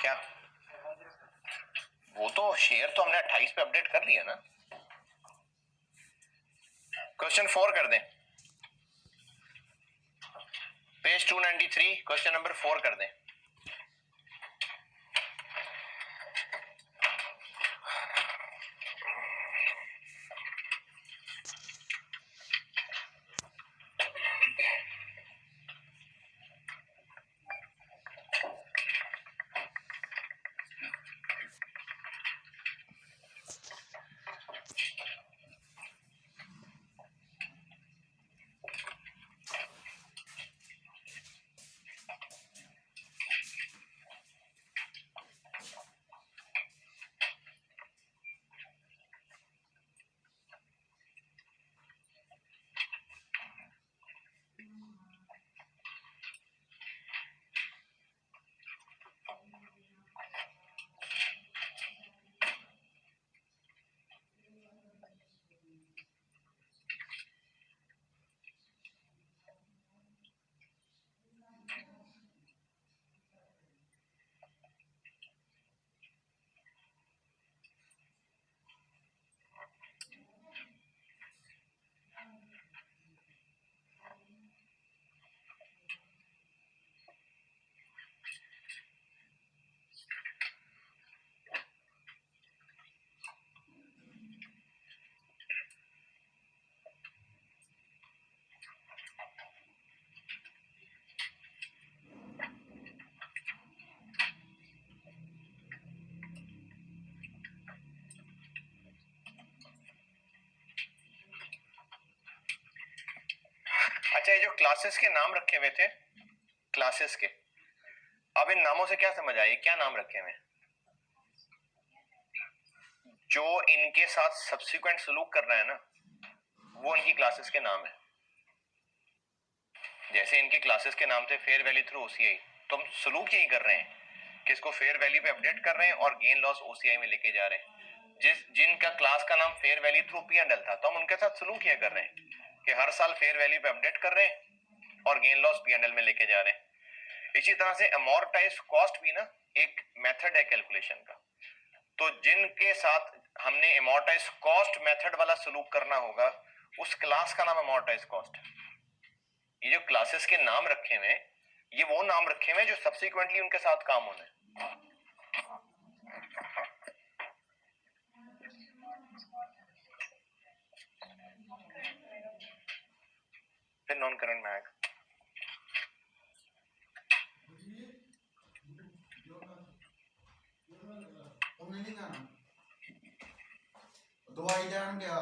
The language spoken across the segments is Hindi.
क्या वो तो शेयर तो हमने 28 पे अपडेट कर लिया ना। क्वेश्चन 4 कर दें, पेज 293 क्वेश्चन नंबर 4 कर दें। अच्छा, ये जो क्लासेस के नाम रखे हुए थे, क्लासेस के, अब इन नामों से क्या समझ आया, क्या नाम रखे हुए? जो इनके साथ सब्सिक्वेंट सलूक कर रहा है ना, वो इनकी क्लासेस के नाम है। जैसे इनके क्लासेस के नाम थे फेयर वैल्यू थ्रू ओसीआई, तो हम सलूक यही कर रहे हैं कि इसको फेयर वैल्यू पे अपडेट कर रहे हैं और गेन लॉस ओसीआई में लेके जा रहे हैं। जिनका क्लास का नाम fair value through P and L था, तो हम उनके साथ सलूक यह कर रहे हैं कि हर साल फेयर वैल्यू पे अपडेट कर रहे हैं और gain loss P and L में लेके जा रहे हैं। इसी तरह से अमोर्टाइज कॉस्ट भी ना एक मेथड है कैलकुलेशन का, तो जिनके साथ हमने अमोर्टाइज कॉस्ट मेथड वाला सलूक करना होगा, उस क्लास का नाम अमोर्टाइज कॉस्ट है। ये जो क्लासेस के नाम रखे हुए, ये वो नाम रखे हुए जो सब्सिक्वेंटली उनके साथ काम होना है। फिर नॉन करंट में आएगा। दवाई लैन गया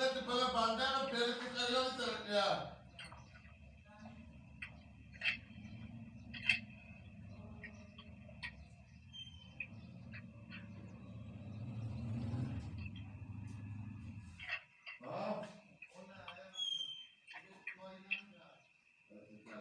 ਤੇ ਪਹਿਲਾਂ ਬੰਦਾ ਨਾ ਫਿਰ ਕਿ ਕਰਿਆ ਤੇ ਚਲ ਗਿਆ ਹਾਂ ਉਹਨਾਂ ਆਇਆ ਕੋਈ ਨਾ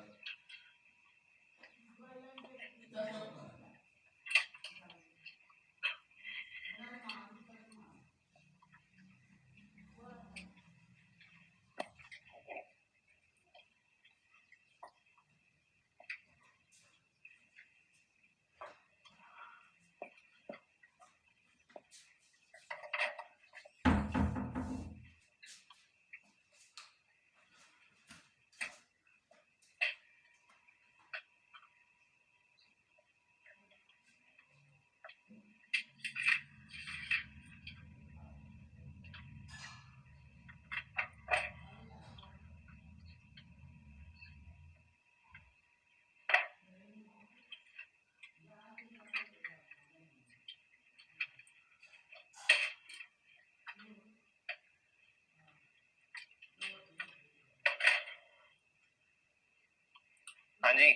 हाँ जी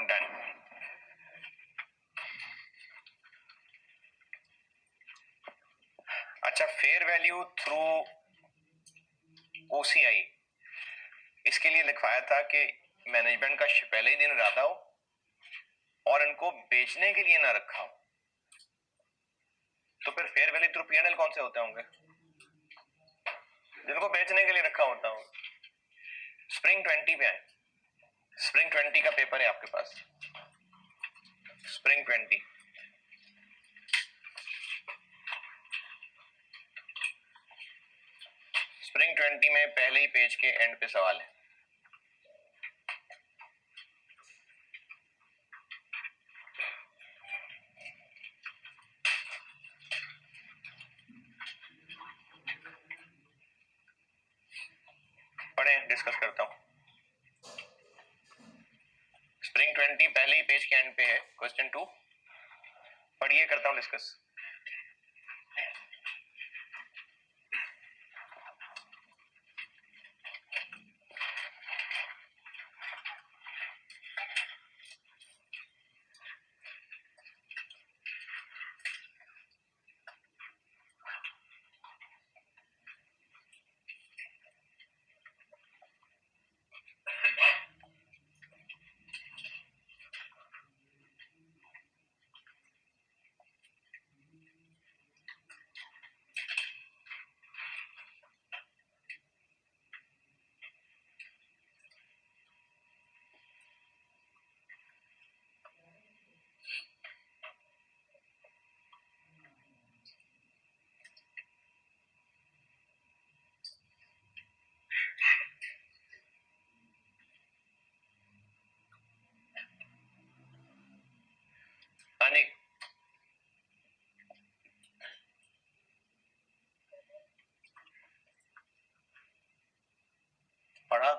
डन। अच्छा, फेयर वैल्यू थ्रू ओसीआई, इसके लिए लिखवाया था कि मैनेजमेंट का पहले ही दिन इरादा हो और इनको बेचने के लिए ना रखा हो, तो फिर फेयर वैल्यू थ्रू पीएनएल कौन से होते होंगे? जिनको बेचने के लिए रखा होता हो। स्प्रिंग 20 पे आए, स्प्रिंग 20 का पेपर है आपके पास, स्प्रिंग 20। स्प्रिंग 20 में पहले ही पेज के एंड पे सवाल है। पढ़े, डिस्कस करता हूं। स्प्रिंग 20 पहले ही पेज के एंड पे है, क्वेश्चन 2 पढ़िए, करता हूं डिस्कस। हाँ जी, पढ़ा।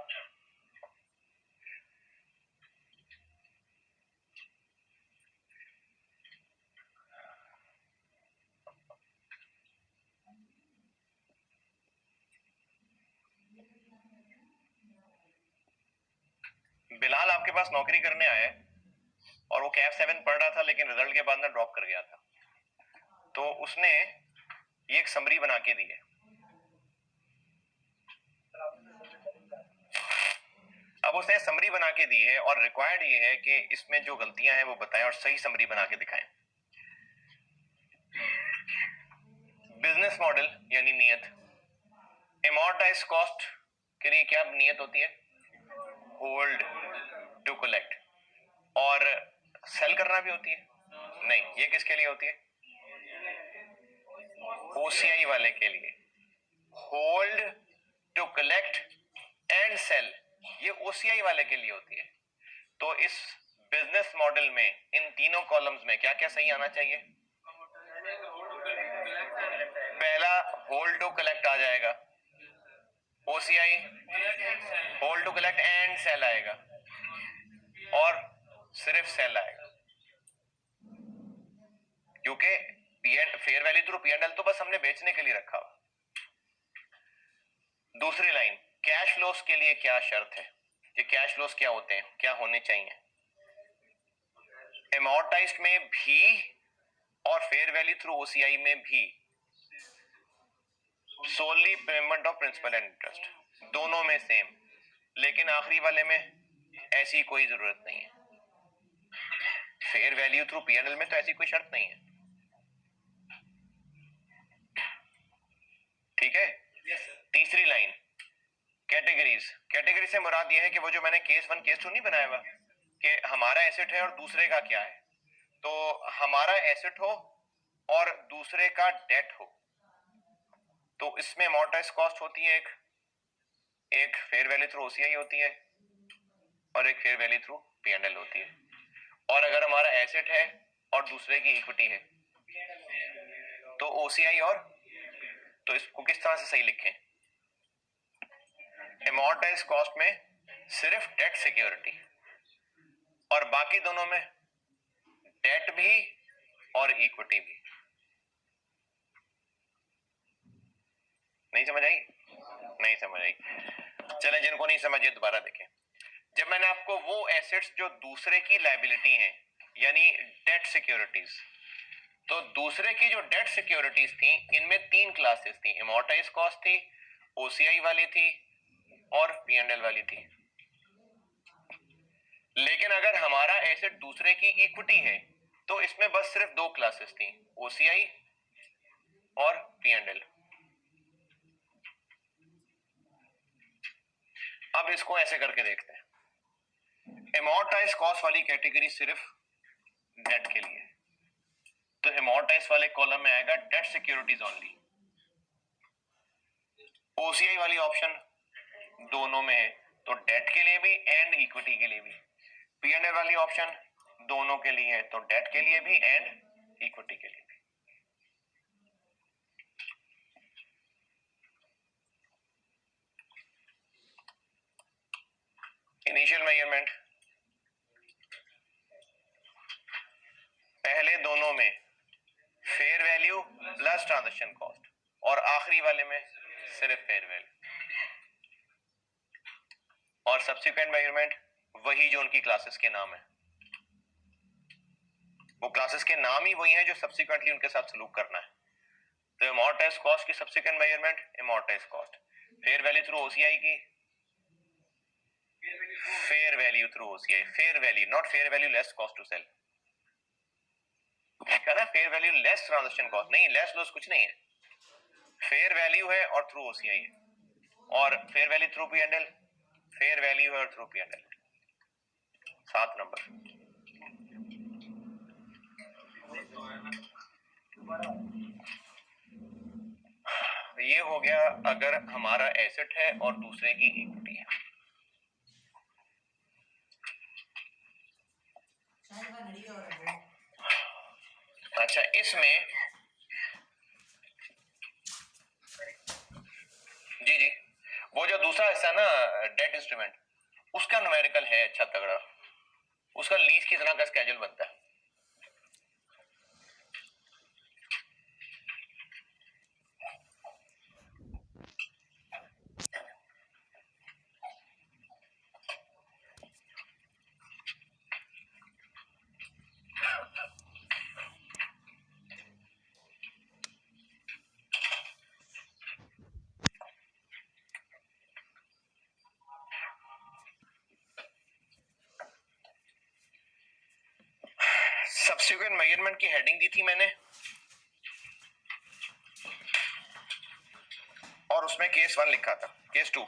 बिलाल आपके पास नौकरी करने आया है और वो कैफ 7 पढ़ रहा था, लेकिन रिजल्ट के बाद ना ड्रॉप कर गया था, तो उसने ये एक समरी बना के दी है। अब उसने समरी बना के दी है और रिक्वायर्ड ये है कि इसमें जो गलतियां हैं वो बताएं और सही समरी बना के दिखाएं। बिजनेस मॉडल यानी नियत, एमोर्टाइज कॉस्ट के लिए क्या नियत होती है? Hold to collect. और सेल करना भी होती है? नहीं, ये किसके लिए होती है? ओसीआई वाले के लिए। Hold to collect and sell, ये ओसीआई वाले के लिए होती है। तो इस बिजनेस मॉडल में इन तीनों कॉलम्स में क्या क्या सही आना चाहिए? पहला होल्ड टू कलेक्ट आ जाएगा, OCI hold to collect and sell आएगा, और सिर्फ सेल आएगा, क्योंकि फेयर वैल्यू थ्रू पीएनएल तो बस हमने बेचने के लिए रखा हुआ। दूसरी लाइन, कैश फ्लोस के लिए क्या शर्त है? ये कैश फ्लोस क्या होते हैं, क्या होने चाहिए? एमोर्टाइज्ड में भी और फेयर वैल्यू थ्रू ओसीआई में भी solely payment of principal and interest, दोनों में सेम, लेकिन आखिरी वाले में ऐसी कोई जरूरत नहीं है। फेयर वैल्यू थ्रू पीएनएल में तो ऐसी कोई शर्त नहीं है। ठीक है। तीसरी लाइन, कैटेगरीज। कैटेगरी से मुराद यह है कि वो जो मैंने केस 1 केस 2 नहीं बनाया हुआ कि हमारा एसेट है और दूसरे का क्या है, तो हमारा एसेट हो और दूसरे का डेट हो, तो इसमें अमोर्टाइज्ड कॉस्ट होती है, एक फेयर वैल्यू थ्रू ओसीआई होती है और एक फेयर वैल्यू थ्रू पीएनएल होती है। और अगर हमारा एसेट है और दूसरे की इक्विटी है तो ओसीआई और, तो इसको किस तरह से सही लिखें? अमोर्टाइज्ड कॉस्ट में सिर्फ डेट सिक्योरिटी और बाकी दोनों में डेट भी और इक्विटी भी। नहीं समझ आई? नहीं समझ आई? चलें, जिनको नहीं समझे दोबारा देखें। जब मैंने आपको वो एसेट्स जो दूसरे की लायबिलिटी हैं यानी डेट सिक्योरिटीज, तो दूसरे की जो डेट सिक्योरिटीज थी इनमें 3 क्लासेस थी, अमोर्टाइज्ड कॉस्ट थी, ओसीआई वाली थी और पीएनएल वाली थी। लेकिन अगर हमारा एसेट दूसरे की इक्विटी है तो इसमें बस सिर्फ 2 क्लासेस थी, ओसीआई और पीएनएल। अब इसको ऐसे करके देखते हैं। अमोर्टाइज्ड कॉस्ट वाली कैटेगरी सिर्फ डेट के लिए, तो अमोर्टाइज्ड वाले कॉलम में आएगा डेट सिक्योरिटीज ओनली। ओसीआई वाली ऑप्शन दोनों में है, तो डेट के लिए भी एंड इक्विटी के लिए भी। पीएनएल वाली ऑप्शन दोनों के लिए है, तो डेट के लिए भी एंड इक्विटी के लिए भी। इनिशियल मेजरमेंट, पहले दोनों में fair value plus transaction cost और आखिरी वाले में सिर्फ फेयर वैल्यू। और सब्सिक्वेंट मेजरमेंट वही जो उनकी क्लासेस के नाम है, वो क्लासेस के नाम ही वही है जो सब्सिक्वेंटली उनके साथ सलूक करना है। तो अमोर्टाइज्ड कॉस्ट की subsequent measurement amortised cost, fair value through OCI की fair value through OCI, fair value not fair value less cost to sell. कहना fair value less transaction cost नहीं, लेस लॉस कुछ नहीं है, फेयर वैल्यू है और थ्रू ओसीआई है, और fair value through PNL fair value है और थ्रू पीएनएल। 7 नंबर। ये हो गया अगर हमारा एसेट है और दूसरे की इक्विटी है। अच्छा, इसमें जी जी वो जो दूसरा हिस्सा ना डेट इंस्ट्रूमेंट, उसका न्यूमेरिकल है अच्छा तगड़ा, उसका लीज किस तरह का स्केड्यूल बनता है। सब्सिक्वेंट मेजरमेंट की हेडिंग दी थी मैंने और उसमें केस 1 लिखा था, केस 2।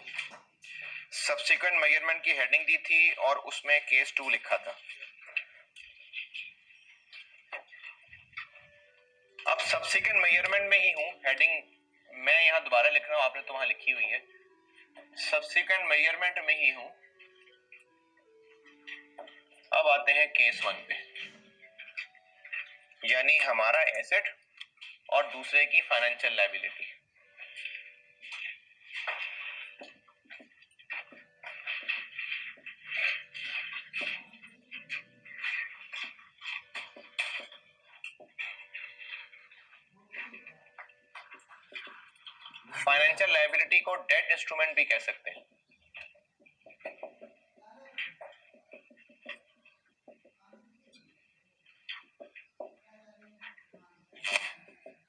सब्सिक्वेंट मेजरमेंट की हेडिंग दी थी और उसमें केस 2 लिखा था। अब सब्सिक्वेंट मेजरमेंट में ही हूं, हेडिंग मैं यहां दोबारा लिख रहा हूं, आपने तो वहां लिखी हुई है, सब्सिक्वेंट मेजरमेंट में ही हूं। अब आते हैं केस 1 पे, यानी हमारा एसेट और दूसरे की फाइनेंशियल लायबिलिटी। फाइनेंशियल लायबिलिटी को डेट इंस्ट्रूमेंट भी कह सकते हैं।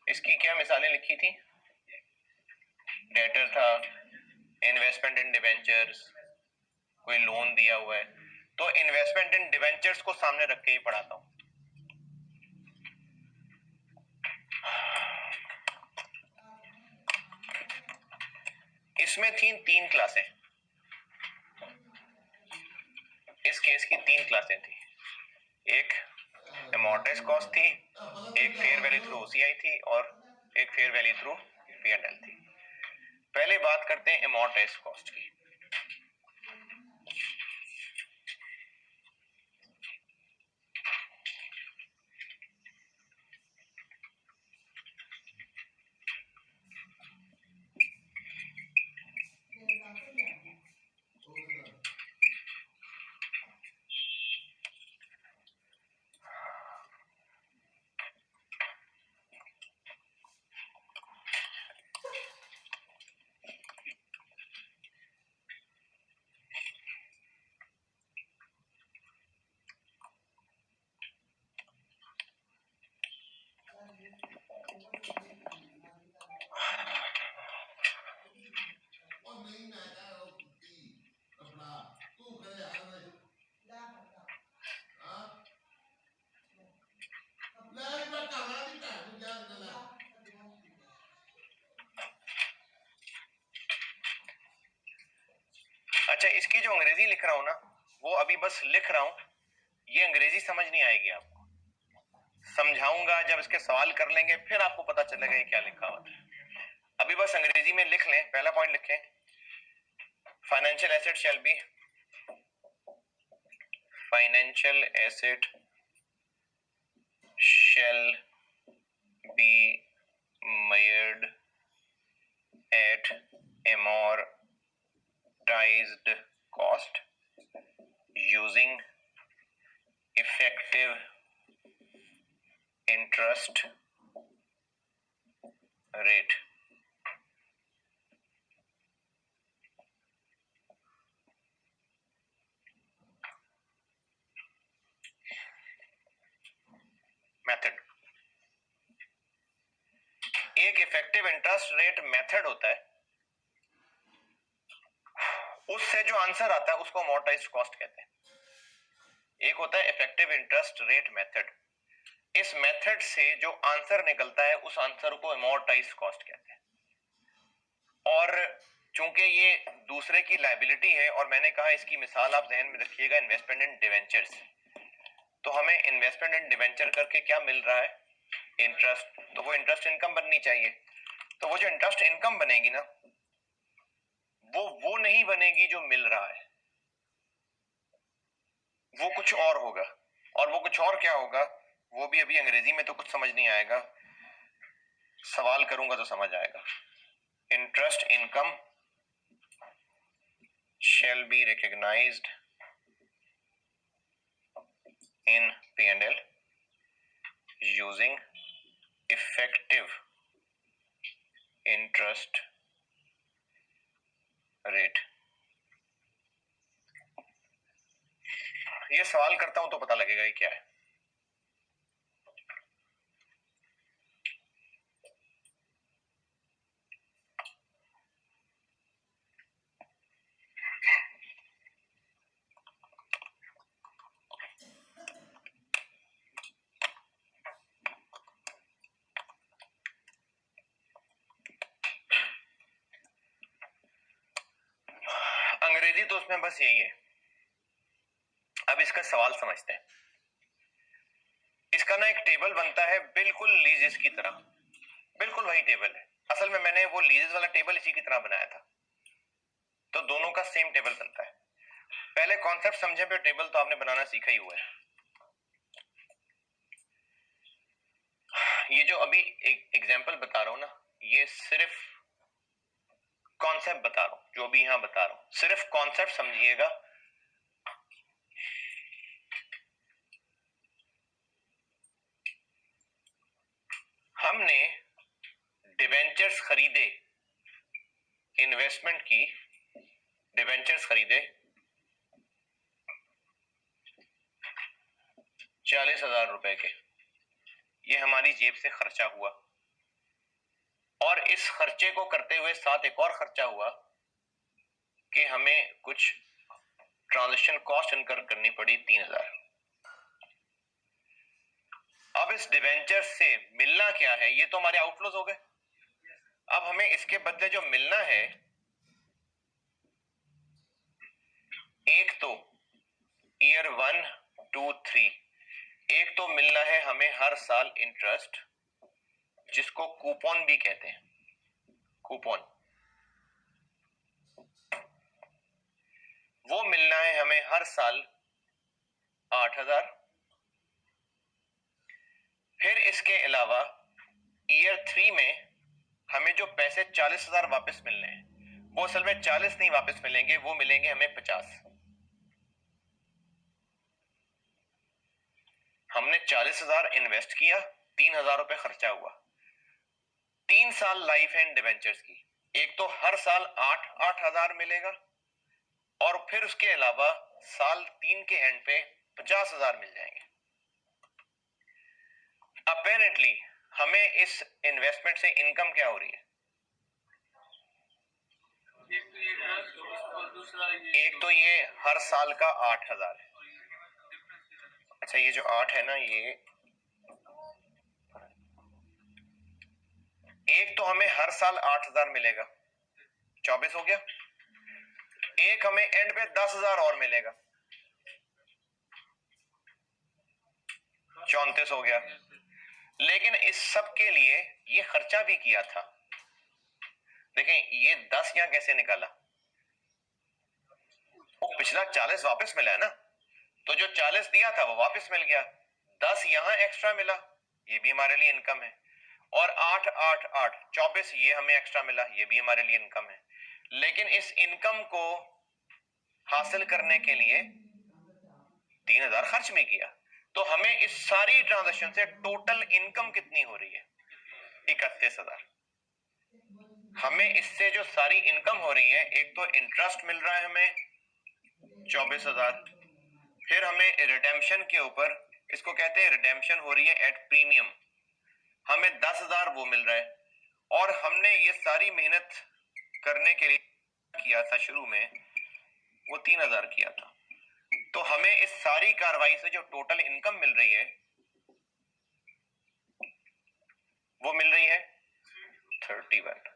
इसकी क्या मिसालें लिखी थी? डेटर था, इन्वेस्टमेंट इन डिवेंचर्स, कोई लोन दिया हुआ है, तो इन्वेस्टमेंट इन डिवेंचर्स को सामने रख के ही पढ़ाता हूं। इसमें थी 3 क्लासें, इस केस की 3 क्लासें थी। एक अमोर्टाइज्ड कॉस्ट थी, एक फेयर वैल्यू थ्रू ओसीआई थी और एक फेयर वैल्यू थ्रू पी&एल थी। पहले बात करते हैं अमोर्टाइज्ड कॉस्ट की। और नहीं मैं कह रहा हूँ कुत्ती अपना तू करे हाल में हाँ ले मैं कहाँ नहीं कह तू याद कर ले अच्छा, इसकी जो अंग्रेजी लिख रहा हूं ना, वो अभी बस लिख रहा हूं, ये अंग्रेजी समझ नहीं आएगी आपको। समझाऊंगा जब इसके सवाल कर लेंगे, फिर आपको पता चलेगा ये क्या लिखा हुआ है। अभी बस अंग्रेजी में लिख लें। पहला पॉइंट लिखें, financial asset shall be financial asset shall be measured at amortized cost using effective interest rate. Method, एक इफेक्टिव इंटरेस्ट रेट मेथड होता है, उससे जो आंसर आता है उसको अमोर्टाइज्ड कॉस्ट कहते हैं। एक होता है इफेक्टिव इंटरेस्ट रेट मेथड, इस मेथड से जो आंसर निकलता है उस आंसर को अमोर्टाइज्ड कॉस्ट कहते हैं। और चूंकि ये दूसरे की लायबिलिटी है और मैंने कहा इसकी मिसाल आप जहन में रखिएगा इन्वेस्टमेंट इन डिवेंचर्स, तो हमें इन्वेस्टमेंट इन डिवेंचर करके क्या मिल रहा है? इंटरेस्ट। तो वो इंटरेस्ट इनकम बननी चाहिए। तो वो जो इंटरेस्ट इनकम बनेगी ना, वो नहीं बनेगी जो मिल रहा है, वो कुछ और होगा। और वो कुछ और क्या होगा वो भी अभी अंग्रेजी में तो कुछ समझ नहीं आएगा, सवाल करूंगा तो समझ आएगा। Interest income shall be recognized in P&L using effective interest rate. ये सवाल करता हूं तो पता लगेगा ये क्या है। अंग्रेजी तो उसमें बस यही है। अब इसका सवाल समझते हैं। इसका ना एक टेबल बनता है बिल्कुल लीजेस की तरह, बिल्कुल वही टेबल है। असल में मैंने वो लीजेस वाला टेबल इसी की तरह बनाया था, तो दोनों का सेम टेबल बनता है। पहले कॉन्सेप्ट समझे, पे टेबल तो आपने बनाना सीखा ही हुआ है। ये जो अभी एक एग्जांपल बता रहा हूं ना, ये सिर्फ कॉन्सेप्ट बता रहा हूं, जो भी यहां बता रहा हूं सिर्फ कॉन्सेप्ट समझिएगा। हमने डिवेंचर्स खरीदे इन्वेस्टमेंट की, डिवेंचर्स खरीदे 40,000 रुपए के, ये हमारी जेब से खर्चा हुआ। और इस खर्चे को करते हुए साथ एक और खर्चा हुआ कि हमें कुछ ट्रांजैक्शन कॉस्ट इनकर करनी पड़ी 3,000। अब इस डिवेंचर से मिलना क्या है, ये तो हमारे आउटफ्लोज हो गए। अब हमें इसके बदले जो मिलना है, एक तो ईयर 1, 2, 3, एक तो मिलना है हमें हर साल इंटरेस्ट, जिसको कूपन भी कहते हैं, कूपन, वो मिलना है हमें हर साल 8,000। फिर इसके अलावा ईयर 3 में हमें जो पैसे 40,000 वापस मिलने हैं, वो असल में 40 नहीं वापस मिलेंगे, वो मिलेंगे हमें 50। हमने 40,000 इन्वेस्ट किया, 3,000 रुपए खर्चा हुआ। 3 साल लाइफ है इन डिवेंचर्स की, एक तो हर साल 8,000 मिलेगा, और फिर उसके अलावा साल 3 के एंड पे 50,000 मिल जाएंगे। अपेरेंटली हमें इस इन्वेस्टमेंट से इनकम क्या हो रही है? एक तो ये हर साल का 8,000 है। अच्छा, ये जो 8 है ना, ये एक तो हमें हर साल 8,000 मिलेगा, 24 हो गया। एक हमें एंड पे 10,000 और मिलेगा, 34 हो गया। लेकिन इस सब के लिए ये खर्चा भी किया था। देखें, ये 10 यहां कैसे निकाला? वो पिछला 40 वापस मिला है ना, तो जो 40 दिया था वो वापस मिल गया, 10 यहां एक्स्ट्रा मिला, ये भी हमारे लिए इनकम है। और 8, 8, 8, 24 ये हमें एक्स्ट्रा मिला, ये भी हमारे लिए इनकम है। लेकिन इस इनकम को हासिल करने के लिए 3,000 खर्च भी किया, तो हमें इस सारी ट्रांजैक्शन से टोटल इनकम कितनी हो रही है? 31,000। हमें इससे जो सारी इनकम हो रही है, एक तो इंटरेस्ट मिल रहा है हमें 24,000, फिर हमें रिडेम्पशन के ऊपर, इसको कहते हैं रिडेम्पशन हो रही है एट प्रीमियम, हमें 10,000 वो मिल रहा है। और हमने ये सारी मेहनत करने के लिए किया था शुरू में, वो 3,000 किया था, तो हमें इस सारी कार्रवाई से जो टोटल इनकम मिल रही है, वो मिल रही है 31।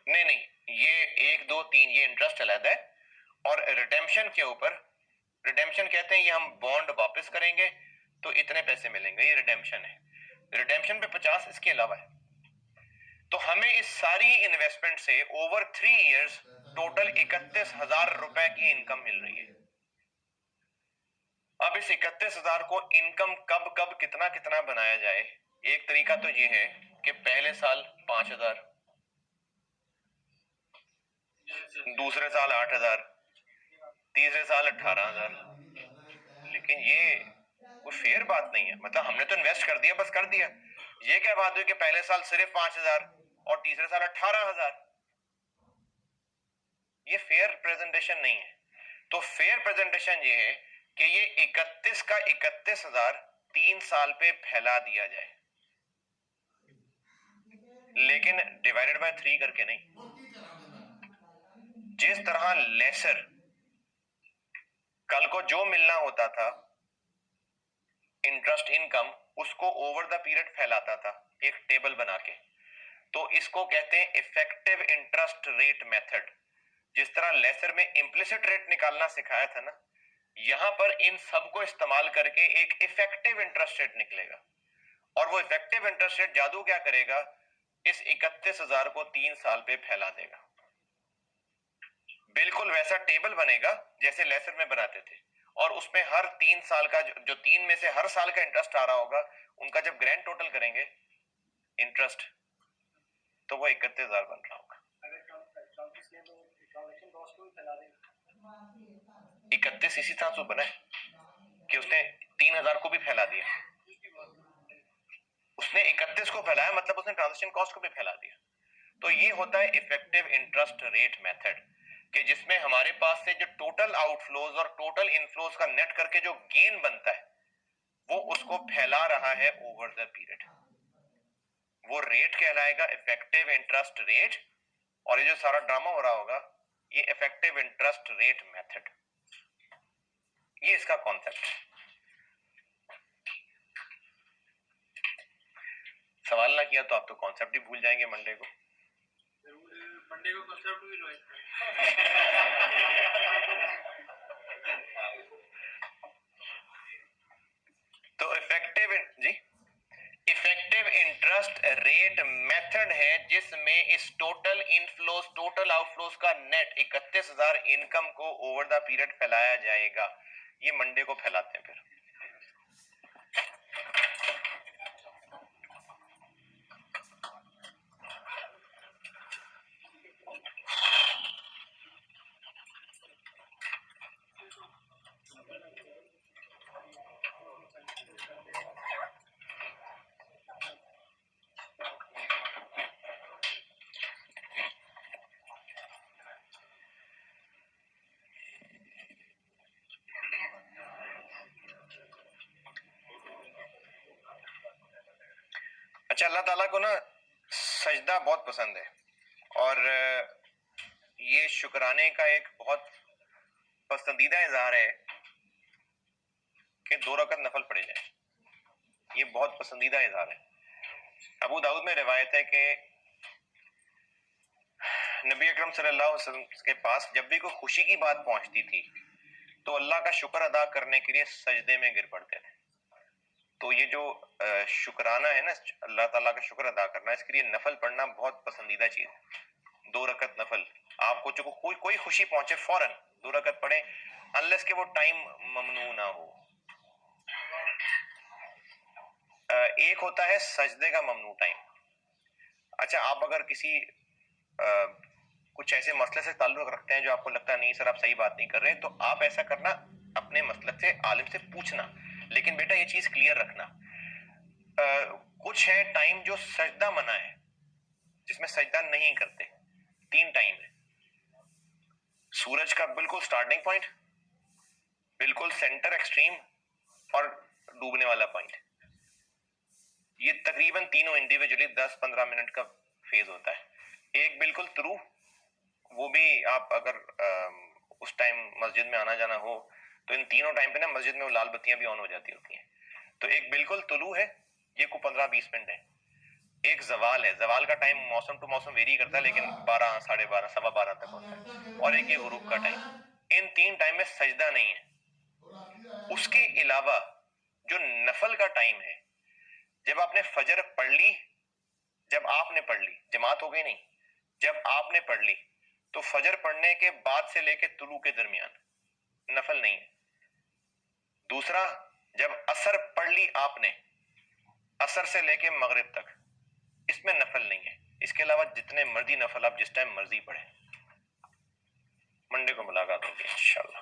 नहीं, ये 1, 2, 3 ये इंटरेस्ट अलग है, और रिडेम्पशन के ऊपर, रिडेम्पशन कहते हैं ये हम बॉन्ड वापस करेंगे तो इतने पैसे मिलेंगे, ये रिडेम्पशन है। रिडेम्पशन पे 50 इसके अलावा है। तो हमें इस सारी इन्वेस्टमेंट से ओवर 3 इयर्स टोटल 31,000 रुपए की इनकम मिल रही है। अब इस 31,000 को इनकम कब कब कितना कितना बनाया जाए, एक तरीका तो ये है कि पहले साल 5,000, दूसरे साल 8,000, तीसरे साल 18,000। लेकिन ये कोई फेयर बात नहीं है, मतलब हमने तो इन्वेस्ट कर दिया, बस कर दिया। ये क्या बात हुई कि पहले साल सिर्फ 5,000 और तीसरे साल 18,000? ये फेयर प्रेजेंटेशन नहीं है। तो फेयर प्रेजेंटेशन ये है कि ये 31 का 31,000 3 साल पे फैला दिया जाए, लेकिन डिवाइडेड बाय 3 करके नहीं। जिस तरह लेसर कल को जो मिलना होता था इंटरेस्ट इनकम, उसको ओवर द पीरियड फैलाता था एक टेबल बना के, तो इसको कहते हैं इफेक्टिव इंटरेस्ट रेट मेथड। जिस तरह लेसर में इम्प्लिसिट रेट निकालना सिखाया था ना, यहां पर इन सब को इस्तेमाल करके एक इफेक्टिव इंटरेस्ट रेट निकलेगा। और वो इफेक्टिव इंटरेस्ट रेट जादू क्या करेगा, इस 31,000 को 3 साल पे फैला देगा। बिल्कुल वैसा टेबल बनेगा जैसे लेसर में बनाते थे, और उसमें हर 3 साल का जो 3 में से हर साल का इंटरेस्ट आ रहा होगा, उनका जब ग्रैंड टोटल करेंगे इंटरेस्ट, तो वो 31,000 बन रहा होगा। 31 इसी तरह से बना है कि उसने 3,000 को भी फैला दिया, उसने 31 को फैलाया, मतलब उसने ट्रांजैक्शन कॉस्ट को भी फैला दिया। तो ये होता है इफेक्टिव इंटरेस्ट रेट मेथड, कि जिसमें हमारे पास से जो टोटल आउटफ्लोज और टोटल इनफ्लोज का नेट करके जो गेन बनता है वो उसको फैला रहा है ओवर द पीरियड। वो रेट कहलाएगा इफेक्टिव इंटरेस्ट रेट, और ये जो सारा ड्रामा हो रहा होगा ये इफेक्टिव इंटरेस्ट रेट मेथड, ये इसका कॉन्सेप्ट है। सवाल ना किया तो आप तो कॉन्सेप्ट ही भूल जाएंगे मंडे को। मंडे को कॉन्सेप्ट भी लो। तो इफेक्टिव इंटरेस्ट रेट मेथड है जिसमें इस टोटल इनफ्लोज टोटल आउटफ्लोज का नेट 31,000 इनकम को ओवर द पीरियड फैलाया जाएगा। ये मंडे को फैलाते हैं फिर। अच्छा, अल्लाह ताला को ना सजदा बहुत पसंद है, और ये शुक्राने का एक बहुत पसंदीदा इज़हार है कि 2 रकअत नफल पढ़े जाए। ये बहुत पसंदीदा इज़हार है। अबू दाऊद में रिवायत है कि नबी अकरम सल्लल्लाहु अलैहि वसल्लम के पास जब भी कोई खुशी की बात पहुंचती थी तो अल्लाह का शुक्र अदा करने के लिए सजदे में गिर पड़ते थे। तो ये जो शुक्राना है ना, अल्लाह ताला का शुक्र अदा करना, इसके लिए नफल पढ़ना बहुत पसंदीदा चीज है। 2 रकअत नफल, आपको जो कोई खुशी पहुंचे फौरन 2 रकअत पढ़े, अनलेस के वो टाइम ममनू ना हो। एक होता है सजदे का ममनू टाइम। अच्छा, आप अगर किसी कुछ ऐसे मसले से ताल्लुक रखते हैं जो आपको लगता है नहीं सर आप सही बात नहीं कर रहे, तो आप ऐसा करना, अपने मसलक से आलिम से पूछना, लेकिन बेटा ये चीज क्लियर रखना, कुछ है टाइम जो सजदा मना है, जिसमें सजदा नहीं करते। 3 टाइम है। सूरज का बिल्कुल स्टार्टिंग पॉइंट, बिल्कुल सेंटर एक्सट्रीम, और डूबने वाला पॉइंट। ये तकरीबन तीनों इंडिविजुअली 10-15 मिनट का फेज होता है। एक बिल्कुल तुलू, वो भी आप अगर उस टाइम मस्जिद में आना जाना हो तो इन तीनों टाइम पे ना मस्जिद में वो लाल बत्तियां भी ऑन हो जाती होती हैं। तो एक बिल्कुल तुलू है, ये को 15-20 मिनट है। एक जवाल है, जवाल का टाइम मौसम टू मौसम वेरी करता है, लेकिन 12, 12:30, 12:15 तक होता है। और एक ये गुरूब का टाइम। इन 3 टाइम में सजदा नहीं है। उसके अलावा जो नफल का टाइम है, जब आपने फजर पढ़ ली, जब आपने पढ़ ली, जमात हो गई नहीं, जब आपने पढ़ ली, तो फजर पढ़ने के बाद से लेके तुलू के दरमियान नफल नहीं है। दूसरा, जब असर पढ़ ली आपने, असर से लेके मगरिब तक, इसमें नफल नहीं है। इसके अलावा जितने मर्जी नफल आप जिस टाइम मर्जी पढ़े। मंडे को मुलाकात होगी इंशाल्लाह।